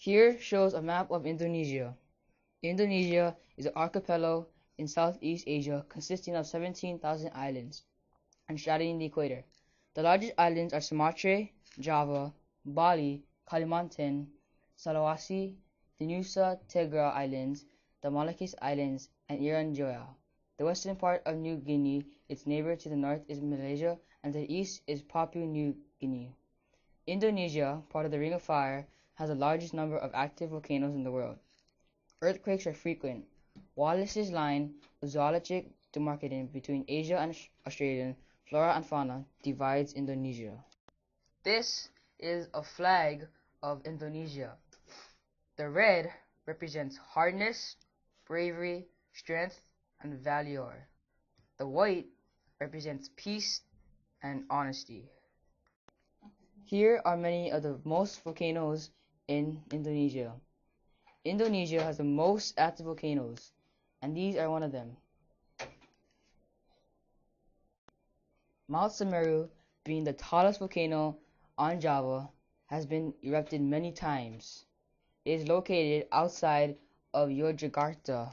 Here shows a map of Indonesia. Indonesia is an archipelago in Southeast Asia consisting of 17,000 islands and straddling the equator. The largest islands are Sumatra, Java, Bali, Kalimantan, Sulawesi, the Nusa Tenggara Islands, the Moluccas Islands, and Irian Jaya. The western part of New Guinea, its neighbor to the north, is Malaysia, and to the east is Papua New Guinea. Indonesia, part of the Ring of Fire, has the largest number of active volcanoes in the world. Earthquakes are frequent. Wallace's line of zoologic demarcating between Asia and Australia, flora and fauna, divides Indonesia. This is a flag of Indonesia. The red represents hardness, bravery, strength, and valor. The white represents peace and honesty. Here are many of the most volcanoes in Indonesia. Indonesia has the most active volcanoes, and these are one of them. Mount Semeru, being the tallest volcano on Java, has been erupted many times. It is located outside of Yogyakarta.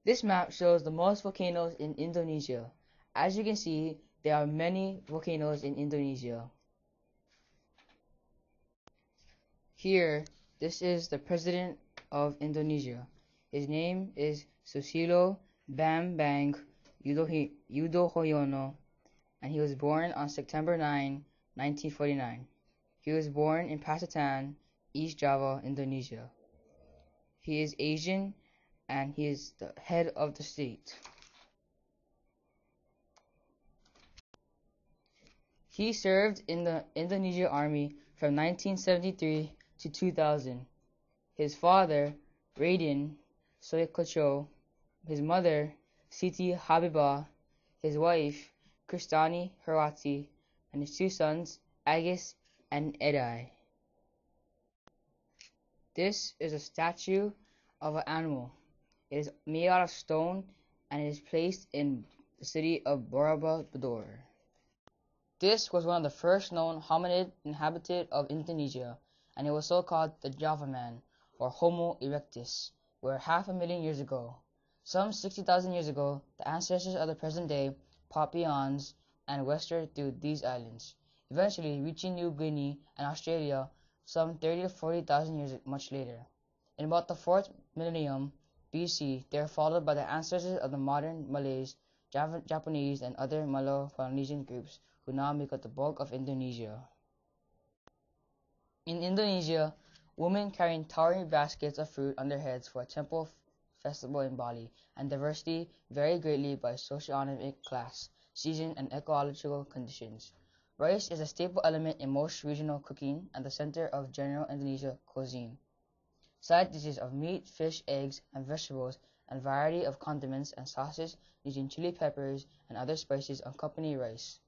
This map shows the most volcanoes in Indonesia. As you can see, there are many volcanoes in Indonesia. Here, this is the President of Indonesia. His name is Susilo Bambang Yudhoyono, and he was born on September 9, 1949. He was born in Pasatan, East Java, Indonesia. He is Asian, and he is the head of the state. He served in the Indonesia Army from 1973 to 2000. His father, Raden Soekocho, his mother, Siti Habibah, his wife, Kristani Herawati, and his two sons, Agis and Edai. This is a statue of an animal. It is made out of stone and it is placed in the city of Borobudur. This was one of the first known hominid inhabitant of Indonesia, and it was so called the Java man, or Homo erectus, where 500,000 years ago. Some 60,000 years ago, the ancestors of the present-day Papuans and westward through these islands, eventually reaching New Guinea and Australia some 30 to 40,000 years much later. In about the 4th millennium BC, they are followed by the ancestors of the modern Malays, Japanese, and other Malo-Polynesian groups who now make up the bulk of Indonesia. In Indonesia, women carrying towering baskets of fruit on their heads for a temple festival in Bali, and diversity vary greatly by socioeconomic class, season, and ecological conditions. Rice is a staple element in most regional cooking and the center of general Indonesia cuisine. Side dishes of meat, fish, eggs, and vegetables, and variety of condiments and sauces using chili peppers and other spices accompany rice.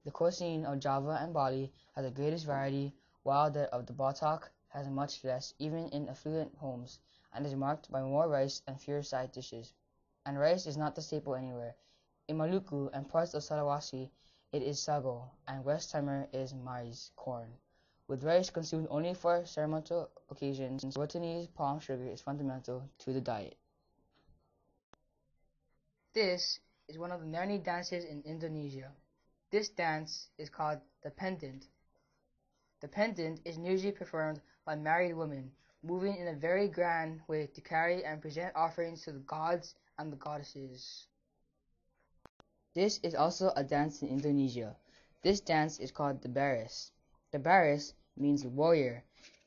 The cuisine of Java and Bali has the greatest variety, while that of the Batak has much less, even in affluent homes, and is marked by more rice and fewer side dishes. And rice is not the staple anywhere. In Maluku and parts of Sulawesi, it is sago, and West Timor is maize, corn. With rice consumed only for ceremonial occasions, Bhutanese palm sugar is fundamental to the diet. This is one of the many dances in Indonesia. This dance is called the pendant. The pendant is usually performed by married women, moving in a very grand way to carry and present offerings to the gods and the goddesses. This is also a dance in Indonesia. This dance is called the baris. The baris means warrior.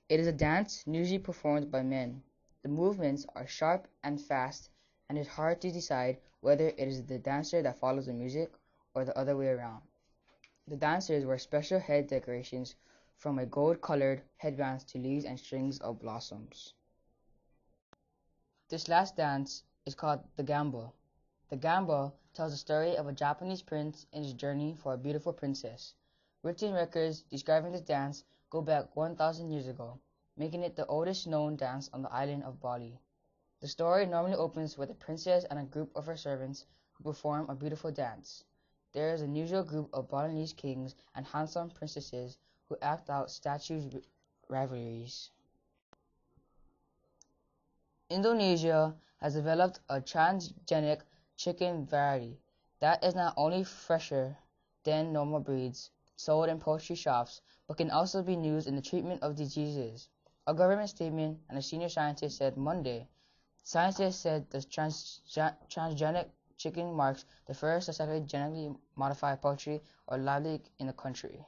It is a dance usually performed by men. The movements are sharp and fast, and it is hard to decide whether it is the dancer that follows the music or the other way around. The dancers wear special head decorations, from a gold-colored headbands to leaves and strings of blossoms. This last dance is called the gamba. The gamba tells the story of a Japanese prince in his journey for a beautiful princess. Written records describing this dance go back 1,000 years ago, making it the oldest known dance on the island of Bali. The story normally opens with a princess and a group of her servants who perform a beautiful dance. There is an unusual group of Balinese kings and handsome princesses who act out statues rivalries. Indonesia has developed a transgenic chicken variety that is not only fresher than normal breeds sold in poultry shops, but can also be used in the treatment of diseases. A government statement and a senior scientist said Monday. Scientists said the transgenic chicken marks the first successfully genetically modified poultry or livestock in the country.